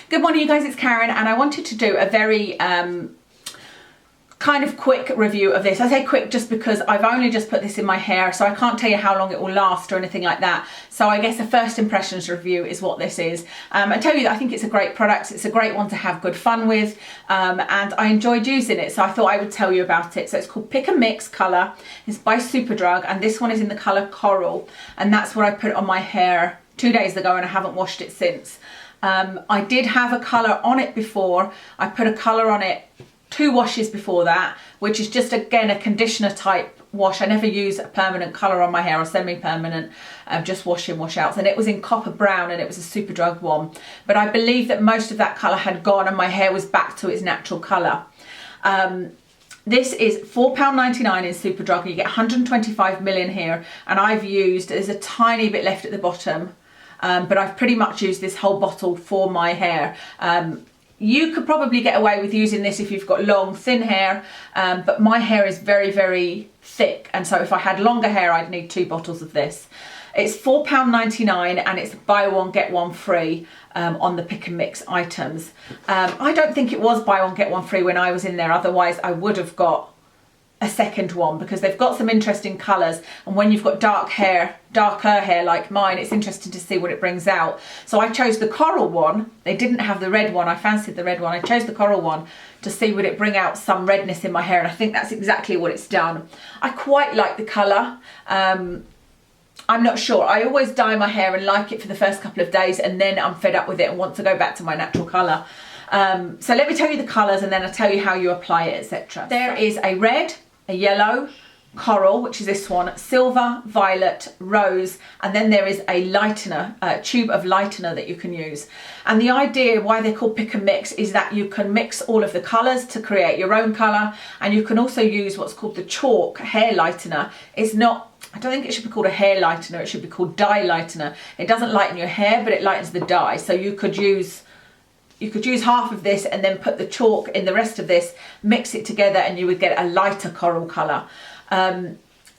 Good morning you guys, it's Karen and I wanted to do a very kind of quick review of this. I say quick just because I've only just put this in my hair, so I can't tell you how long it will last or anything like that. So I guess a first impressions review is what this is. I tell you that I think it's a great product. It's a great one to have good fun with, and I enjoyed using it, so I thought I would tell you about it. So it's called Pick and Mix Colour. It's by Superdrug and this one is in the colour Coral, and that's what I put on my hair 2 days ago and I haven't washed it since. I did have a colour on it before. I put a colour on it 2 washes before that, which is just again a conditioner type wash. I never use a permanent colour on my hair or semi-permanent, just wash in, wash out. And it was in copper brown and it was a Superdrug one. But I believe that most of that colour had gone and my hair was back to its natural colour. This is £4.99 in Superdrug. You get 125 ml here, and I've used, there's a tiny bit left at the bottom, but I've pretty much used this whole bottle for my hair. You could probably get away with using this if you've got long, thin hair, but my hair is very, very thick, and so if I had longer hair, I'd need 2 bottles of this. It's £4.99 and it's buy one, get one free on the Pick and Mix items. I don't think it was buy one, get one free when I was in there, otherwise I would have got a second one because they've got some interesting colours, and when you've got darker hair like mine, it's interesting to see what it brings out. So I chose the coral one. They didn't have the red one. I fancied the red one. I chose the coral one to see would it bring out some redness in my hair, and I think that's exactly what it's done. I quite like the colour. I'm not sure. I always dye my hair and like it for the first couple of days, and then I'm fed up with it and want to go back to my natural colour. So let me tell you the colours and then I'll tell you how you apply it, etc. There is a red, a yellow, coral, which is this one, silver, violet, rose, and then there is a lightener, a tube of lightener that you can use. And the idea why they're called Pick and Mix is that you can mix all of the colours to create your own colour, and you can also use what's called the chalk hair lightener. It's not, I don't think it should be called a hair lightener, it should be called dye lightener. It doesn't lighten your hair, but it lightens the dye. So you could use half of this and then put the chalk in the rest of this, mix it together, and you would get a lighter coral colour.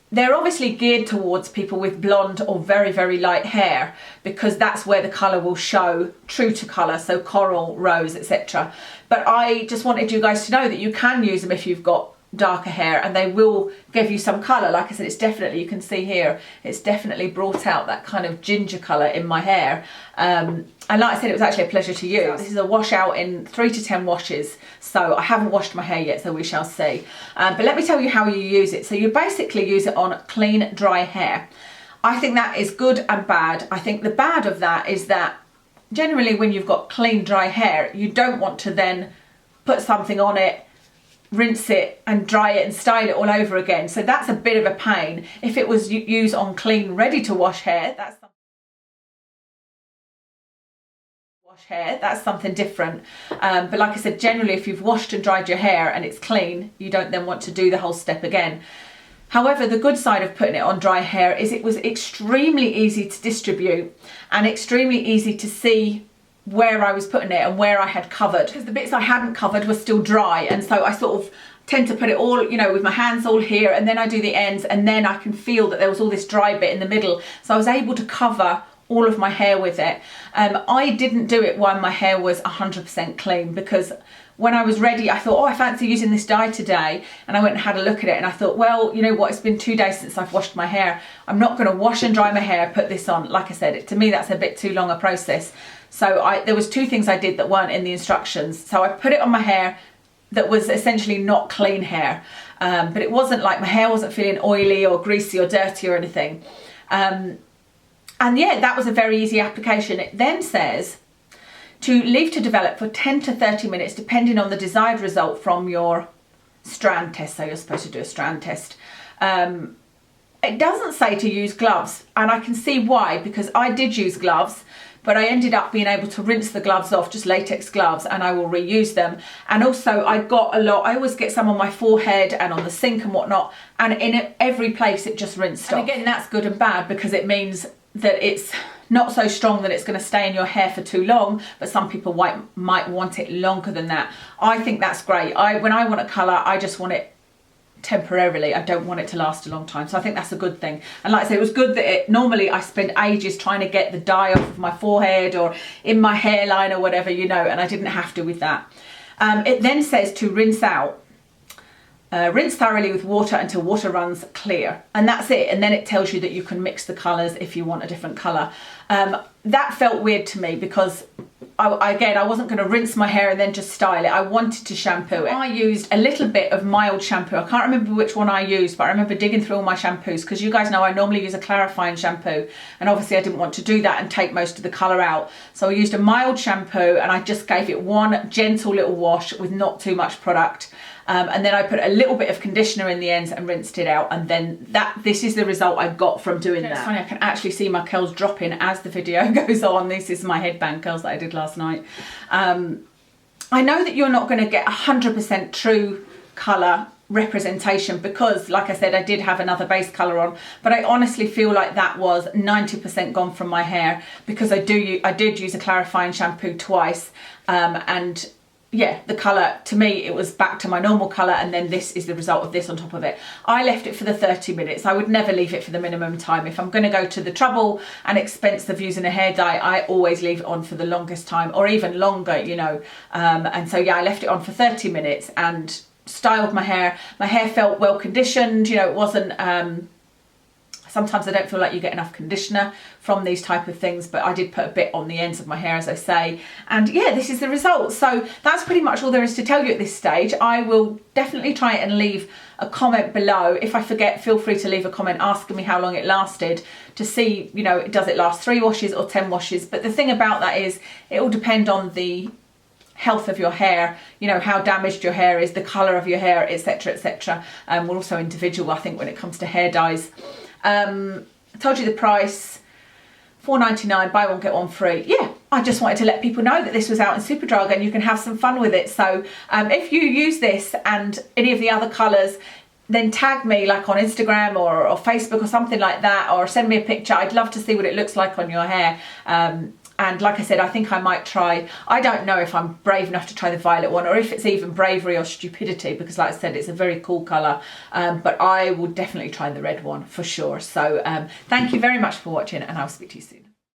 They're obviously geared towards people with blonde or very, very light hair because that's where the colour will show true to colour, so coral, rose, etc. But I just wanted you guys to know that you can use them if you've got darker hair and they will give you some colour. Like I said, it's definitely, you can see here, it's definitely brought out that kind of ginger colour in my hair. And like I said, it was actually a pleasure to use. This is a wash out in 3 to 10 washes, so I haven't washed my hair yet, so we shall see. But let me tell you how you use it. So you basically use it on clean, dry hair. I think that is good and bad. I think the bad of that is that generally when you've got clean, dry hair, you don't want to then put something on it, rinse it and dry it and style it all over again. So that's a bit of a pain. If it was used on clean, ready to wash hair, that's something different. But like I said, generally if you've washed and dried your hair and it's clean, you don't then want to do the whole step again. However, the good side of putting it on dry hair is it was extremely easy to distribute and extremely easy to see where I was putting it and where I had covered, because the bits I hadn't covered were still dry, and so I sort of tend to put it all, you know, with my hands all here, and then I do the ends, and then I can feel that there was all this dry bit in the middle, so I was able to cover all of my hair with it. I didn't do it when my hair was 100% clean, because when I was ready, I thought, oh, I fancy using this dye today, and I went and had a look at it, and I thought, well, you know what, it's been 2 days since I've washed my hair. I'm not going to wash and dry my hair, put this on. Like I said, to me, that's a bit too long a process. So there was 2 things I did that weren't in the instructions. So I put it on my hair that was essentially not clean hair, but it wasn't like, my hair wasn't feeling oily or greasy or dirty or anything. And yeah, that was a very easy application. It then says to leave to develop for 10 to 30 minutes, depending on the desired result from your strand test. So you're supposed to do a strand test. It doesn't say to use gloves, and I can see why, because I did use gloves, but I ended up being able to rinse the gloves off, just latex gloves, and I will reuse them. And also I got a lot, I always get some on my forehead and on the sink and whatnot, and in every place it just rinsed off. And again, that's good and bad, because it means that it's not so strong that it's going to stay in your hair for too long, but some people might want it longer than that. I think that's great. When I want a colour, I just want it temporarily. I don't want it to last a long time, so I think that's a good thing. And like I say, it was good that normally I spend ages trying to get the dye off of my forehead or in my hairline or whatever, you know, and I didn't have to with that. It then says to rinse out. Rinse thoroughly with water until water runs clear, and that's it. And then it tells you that you can mix the colours if you want a different colour. That felt weird to me because I wasn't going to rinse my hair and then just style it. I wanted to shampoo it. I used a little bit of mild shampoo. I can't remember which one I used, but I remember digging through all my shampoos, because you guys know I normally use a clarifying shampoo, and obviously I didn't want to do that and take most of the colour out. So I used a mild shampoo and I just gave it one gentle little wash with not too much product. And then I put a little bit of conditioner in the ends and rinsed it out, and then this is the result I got from doing that. It's funny, I can actually see my curls dropping as the video goes on. This is my headband curls that I did last night. I know that you're not going to get 100% true colour representation because, like I said, I did have another base colour on, but I honestly feel like that was 90% gone from my hair, because I did use a clarifying shampoo twice, and yeah, the colour, to me, it was back to my normal colour, and then this is the result of this on top of it. I left it for the 30 minutes. I would never leave it for the minimum time. If I'm going to go to the trouble and expense of using a hair dye, I always leave it on for the longest time, or even longer, you know. And so, yeah, I left it on for 30 minutes and styled my hair. My hair felt well conditioned, you know, it wasn't... Sometimes I don't feel like you get enough conditioner from these type of things, but I did put a bit on the ends of my hair, as I say. And yeah, this is the result. So that's pretty much all there is to tell you at this stage. I will definitely try and leave a comment below. If I forget, feel free to leave a comment asking me how long it lasted, to see, you know, does it last 3 washes or 10 washes? But the thing about that is it will depend on the health of your hair, you know, how damaged your hair is, the colour of your hair, etc, etc. We're also individual, I think, when it comes to hair dyes. I told you the price, $4.99, buy one get one free. Yeah, I just wanted to let people know that this was out in Superdrug and you can have some fun with it. So if you use this and any of the other colours, then tag me, like on Instagram or Facebook or something like that, or send me a picture. I'd love to see what it looks like on your hair. And like I said, I think I might try, I don't know if I'm brave enough to try the violet one, or if it's even bravery or stupidity, because like I said, it's a very cool colour. But I will definitely try the red one for sure. So thank you very much for watching, and I'll speak to you soon.